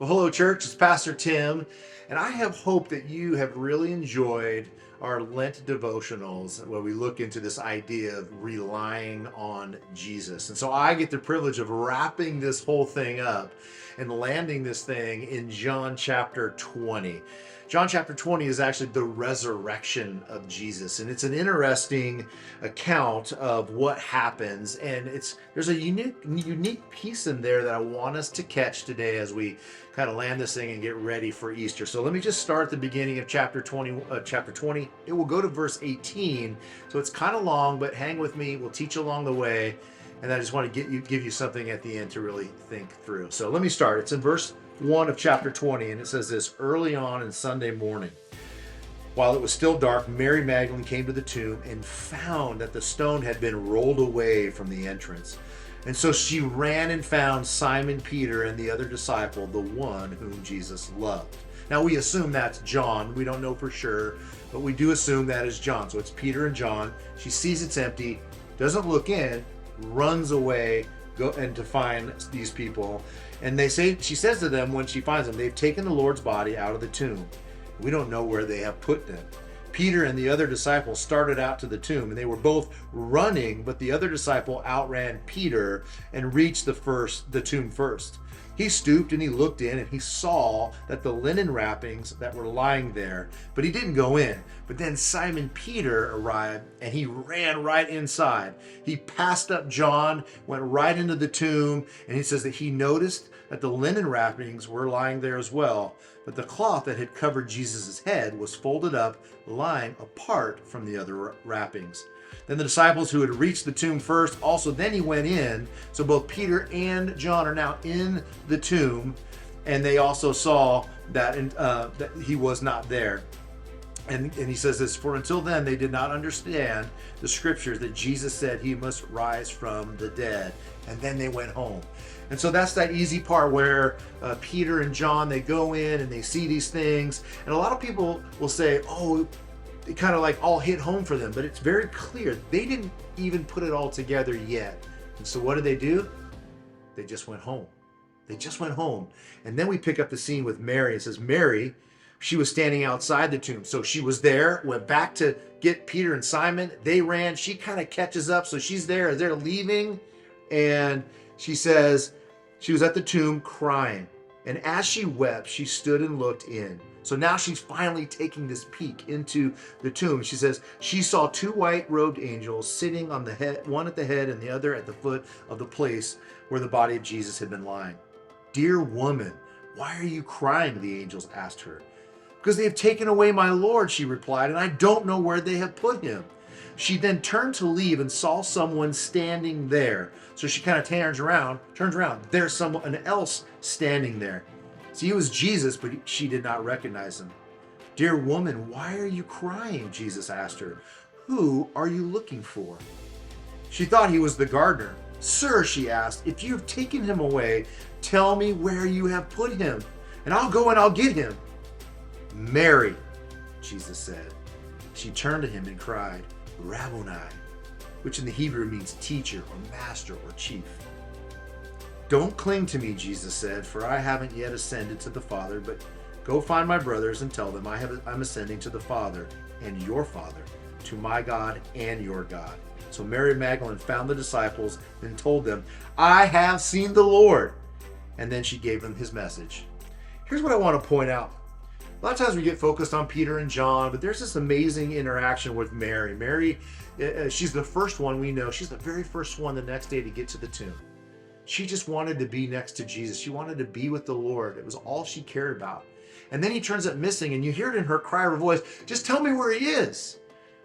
Well, hello, church. It's Pastor Tim, and I have hope that you have really enjoyed our Lent devotionals where we look into this idea of relying on Jesus. And so I get the privilege of wrapping this whole thing up and landing this thing in John chapter 20. John chapter 20 is actually the resurrection of Jesus, and it's an interesting account of what happens, and there's a unique piece in there that I want us to catch today as we kind of land this thing and get ready for Easter. So let me just start at the beginning of chapter 20. It will go to verse 18, so it's kind of long, but hang with me. We'll teach along the way, and I just want to give you something at the end to really think through. So let me start. It's in verse 1 of chapter 20, and it says this: early on Sunday morning, while it was still dark, Mary Magdalene came to the tomb and found that the stone had been rolled away from the entrance. And so she ran and found Simon Peter and the other disciple, the one whom Jesus loved. Now we assume that's John. We don't know for sure, but we do assume that is John. So it's Peter and John. She sees it's empty, doesn't look in, runs away, to find these people. And she says to them when she finds them, they've taken the Lord's body out of the tomb. We don't know where they have put them. Peter and the other disciple started out to the tomb, and they were both running, but the other disciple outran Peter and reached the tomb first. He stooped and he looked in, and he saw that the linen wrappings that were lying there, but he didn't go in. But then Simon Peter arrived, and he ran right inside. He passed up John, went right into the tomb, and he says that he noticed that the linen wrappings were lying there as well, but the cloth that had covered Jesus' head was folded up, lying apart from the other wrappings. Then the disciples who had reached the tomb first then he went in. So both Peter and John are now in the tomb, and they also saw that he was not there. And he says this: for until then they did not understand the scriptures that Jesus said he must rise from the dead. And then they went home. And so that's that easy part where Peter and John, they go in and they see these things. And a lot of people will say, oh, it kind of like all hit home for them. But it's very clear they didn't even put it all together yet. And so what did they do? They just went home. They just went home. And then we pick up the scene with Mary. It says Mary, she was standing outside the tomb. So she was there, went back to get Peter and Simon. They ran. She kind of catches up. So she's there as they're leaving. And she says she was at the tomb crying. And as she wept, she stood and looked in. So now she's finally taking this peek into the tomb. She says she saw two white-robed angels sitting on the head, one at the head and the other at the foot of the place where the body of Jesus had been lying. "Dear woman, why are you crying?" the angels asked her. "Because they have taken away my Lord," she replied, "and I don't know where they have put him." She then turned to leave and saw someone standing there. So she kind of turns around. There's someone else standing there. See, it was Jesus, but she did not recognize him. "Dear woman, why are you crying?" Jesus asked her. "Who are you looking for?" She thought he was the gardener. "Sir," she asked, "if you have taken him away, tell me where you have put him, and I'll go and I'll get him." "Mary," Jesus said. She turned to him and cried, "Rabboni," which in the Hebrew means teacher or master or chief. "Don't cling to me," Jesus said, "for I haven't yet ascended to the Father, but go find my brothers and tell them I'm ascending to the Father and your Father, to my God and your God." So Mary Magdalene found the disciples and told them, "I have seen the Lord." And then she gave them his message. Here's what I want to point out. A lot of times we get focused on Peter and John, but there's this amazing interaction with Mary. Mary, she's the first one we know. She's the very first one the next day to get to the tomb. She just wanted to be next to Jesus. She wanted to be with the Lord. It was all she cared about. And then he turns up missing, and you hear it in her cry, her voice, "Just tell me where he is.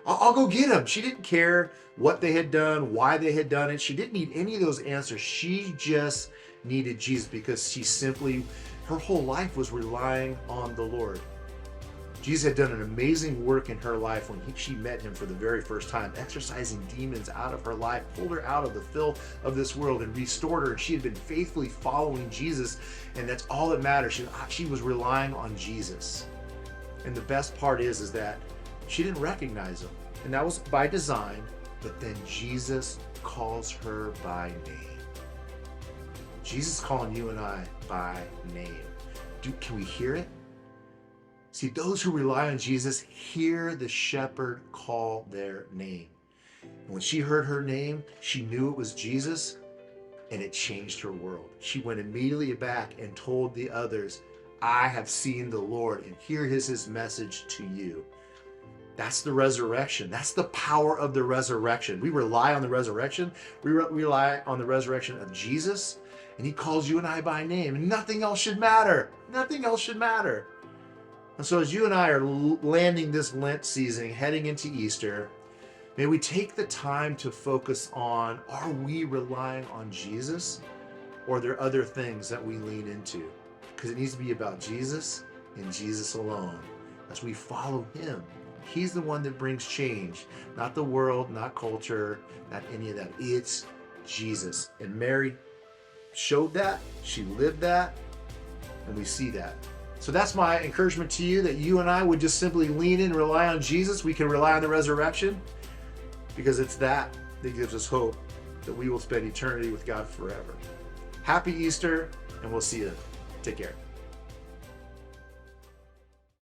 I'll go get him." She didn't care what they had done, why they had done it. She didn't need any of those answers. She just needed Jesus because her whole life was relying on the Lord. Jesus had done an amazing work in her life when she met him for the very first time, exorcising demons out of her life, pulled her out of the filth of this world and restored her. And she had been faithfully following Jesus, and that's all that matters. She was relying on Jesus. And the best part is that she didn't recognize him. And that was by design, but then Jesus calls her by name. Jesus calling you and I by name. Can we hear it? See, those who rely on Jesus hear the shepherd call their name. And when she heard her name, she knew it was Jesus, and it changed her world. She went immediately back and told the others, I have seen the Lord, and here is his message to you. That's the resurrection. That's the power of the resurrection. We rely on the resurrection. We rely on the resurrection of Jesus, and he calls you and I by name, and nothing else should matter. Nothing else should matter. And so as you and I are landing this Lent season, heading into Easter, may we take the time to focus on, are we relying on Jesus, or are there other things that we lean into? Because it needs to be about Jesus and Jesus alone. As we follow him, he's the one that brings change, not the world, not culture, not any of that. It's Jesus. And Mary showed that, she lived that, and we see that. So that's my encouragement to you, that you and I would just simply lean in and rely on Jesus. We can rely on the resurrection, because it's that gives us hope that we will spend eternity with God forever. Happy Easter, and we'll see you. Take care.